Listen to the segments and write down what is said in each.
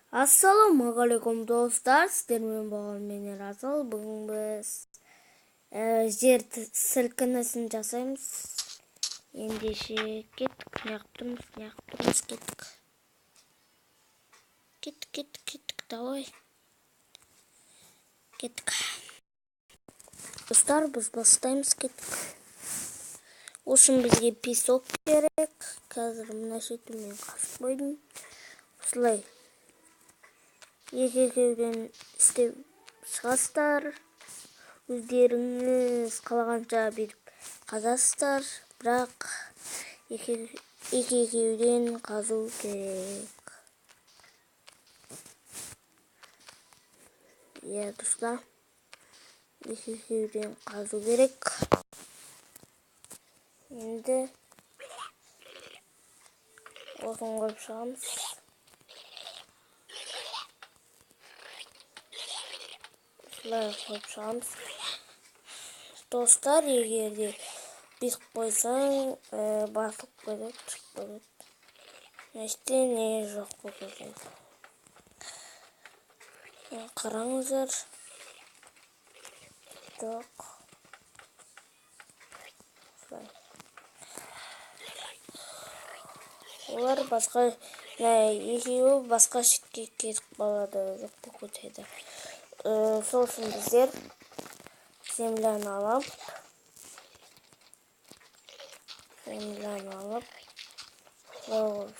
Assalomualaikum do'stlar, sizlarмен bo'lgan men Rasul. Bugun biz yer silkinisini жасаймыз. Ендеше kеттік. Кеттік, давай. Кеттік. Достар, біз бастаймыз, кеттік. Үшін бізге песок керек. Қазір мына шетті мен қасып қойдым. Осылай. Екеуден істеп шығасыздар. Өздеріңіз қалағанша беріп қазасыздар. Бірақ екеуден қазу керек. Достар, екеуден қазу керек. Енді осын қойып шығамыз. Қойып шығамыз. Достар, егерде бесіп қойсаң, басылып қойды, шығып қойды. Ештеңе жоқ қойды. Қараңыздар. Жоқ. Олар басқа, екеуі басқа шетке кетіп қалады, жоқ болып кетеді. Сол үшін біздер земляны алып,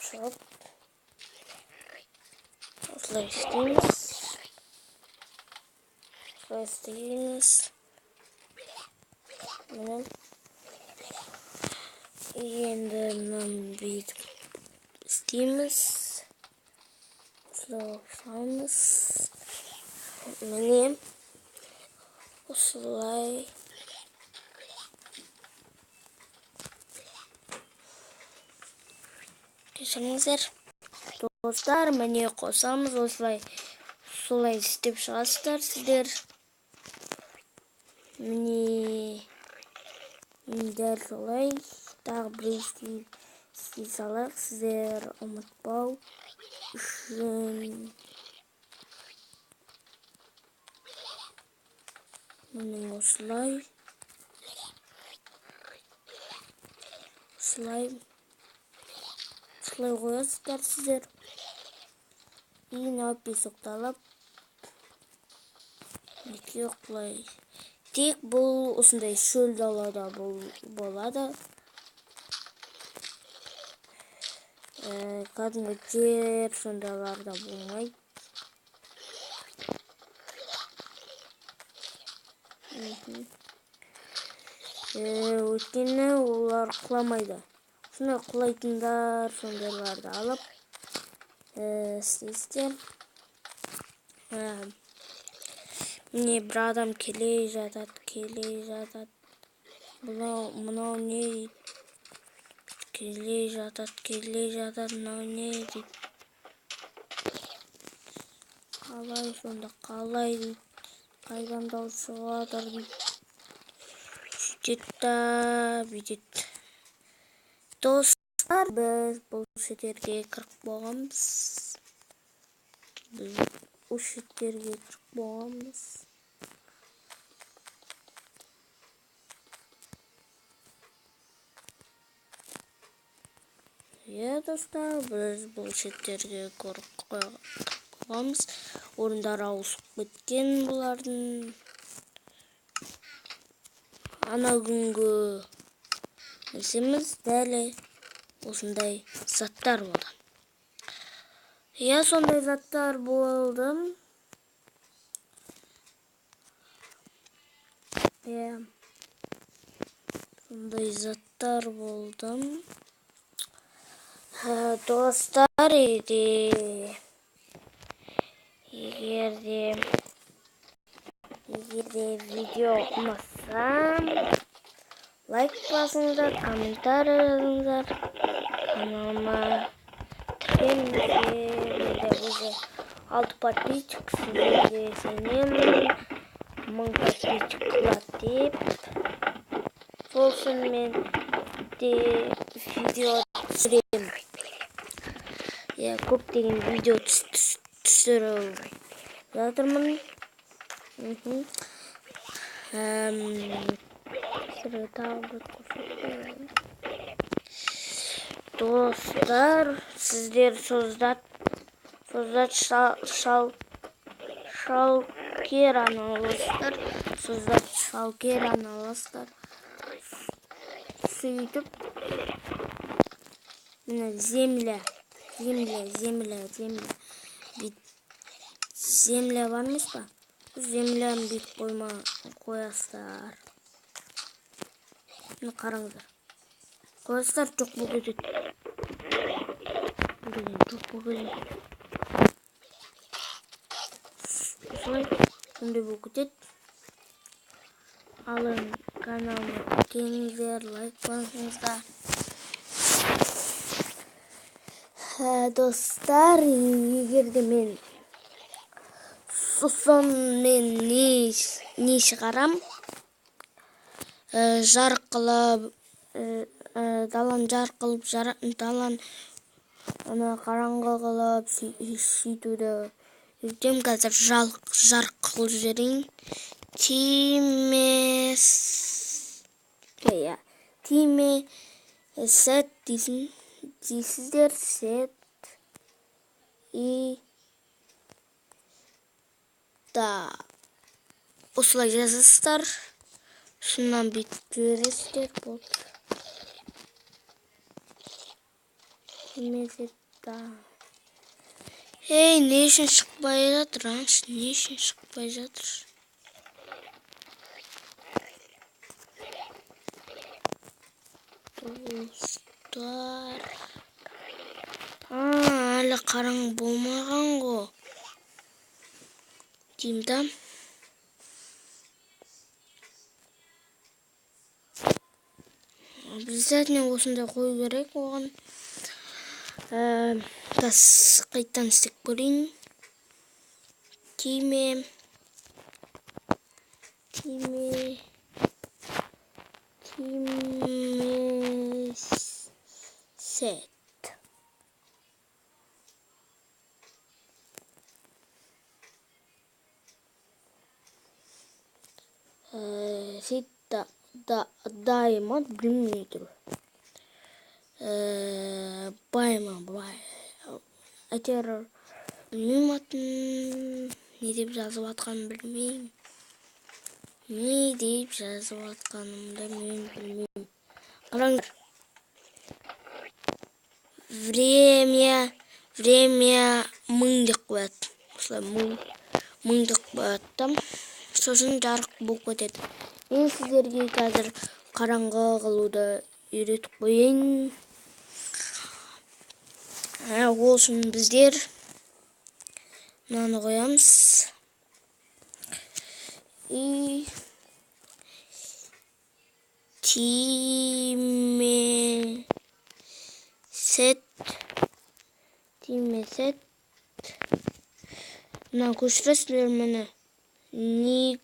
шығып, осылай істейміз. Енді бүйтіп істейміз. Осылай оқшамыз. Міне осылай. Кешіріңіздер. Достар, міне қосамыз. Осылай істеп шығасыздар сіздер. Міне дәл солай. Тағы бір істей салайық, сіздер ұмытпау үшін. Міне осылай қоясыздар сіздер. Мына песокты алып, құлай. Тек бұл осындай шөл далада болады. Кәдімгі жер сондайларда болмайды. Өйткені олар құламайды. Сондай құлайтындар сондайларды алып істейсіздер. Міне бір адам келе жатады. Мынау не дейді? Келе жатады, мынау не дейді? Қалай дейді? Қайдан дауыс шығады дейді? Бүйтеді. Достар, біз бұл шеттерге кіріп болғанбыз. Достар, біз бұл шеттерге көріп қойғанбыз. Орындар ауысып кеткен бұлардың. Ана күнгі нәрсеміз дәл осындай заттар болды. Сондай заттар болды. Достар, егерде видео ұнаса, лайк басыңыздар, комментарий жазыңыздар. Каналыма тіркеліңіздер. Уже 6 подписчик, сіздерге сенемін. 1000 подписчик қылады деп. Сол үшін мен де видео түсіремін. Көптеген видео түсіремін. түсіріп жатырмын. Достар, сіздер Создат Шалкераны аласыздар. Создат Шалкераны аласыздар. Сөйтіп, земля. Земля бар емес па? Земляны бүйтіп қоясыздар. Қараңыздар. Қоясыздар, жоқ болып кетеді. Осылай, сондай болып кетеді. Алын каналыма келіңіздер, лайк басыңыздар. Достар, егерде мен сосын мен не шығарам? Жарық қылып, далан жарық қылып, далан қараңғы қылып сөйтуді үйретем. Қазір жарық қылып жіберейін. Тиме сет дейсіздер. Сет и да осылай жазасыздар. Шыннан бүйтіп жібересіздер. Ей, не үшін шықпай жатыр? Не үшін шықпай жатыр? Достар, әлі қараң болмаған ғо деймін да. Обязательно осындай қою керек оған. Қайттан істеп көрейін. Тиме сет. Дайма білмей тұр. Әйтеуір білмеймін атын. Не деп жазып атқанын білмеймін. Қараңдар. Время мың деп қояды. Осылай мың деп қояды. Сосын жарық болып кетеді. Мен сіздерге қазір қараңғы қылуды үйретіп қойын. Ол үшін біздер мынаны қоямыз. Тиме сет. Мына көшіресіздер мені. Ник.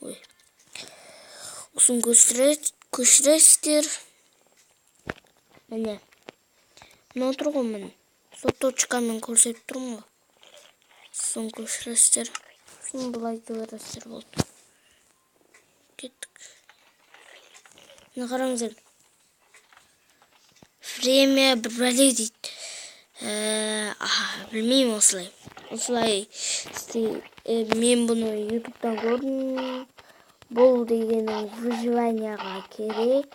Ой. Осын көшіресіздер. Міне. Мына тұр ғой міне. Сол точкамен көрсетіп тұрмын ғой. Сосын көшіресіздер. Сосын бұлай жібересіздер болды. Кеттік. Міне қараңыздар. Время бір бәле дейді. Білмеймін осылай. Мен бұны ютубтан көрдім. Бұл дегенің выживанияға керек.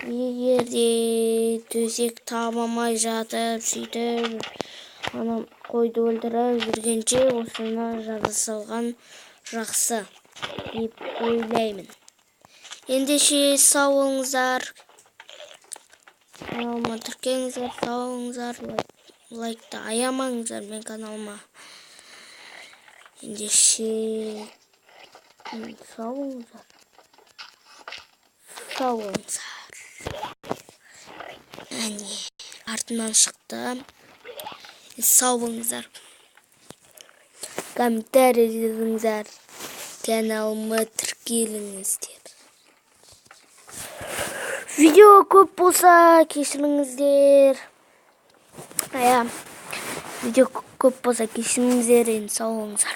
Егерде төсек табамай жатып, сөйтіп, қойды өлтіріп жүргенше осыны жаза салған жақсы деп ойлаймын. Ендеше сау болыңыздар. Каналыма тіркеліңіздер, сау болыңыздар. Лайкты аямаңыздар мен каналыма. Ендеше сау болыңыздар. Әне, артынан шықты. Сау болыңыздар. Комментарий жазыңыздар. Каналыма тіркеліңіздер. Видео көп болса кешіріңіздер. Видео көп болса кешіріңіздер, енді сау болыңыздар.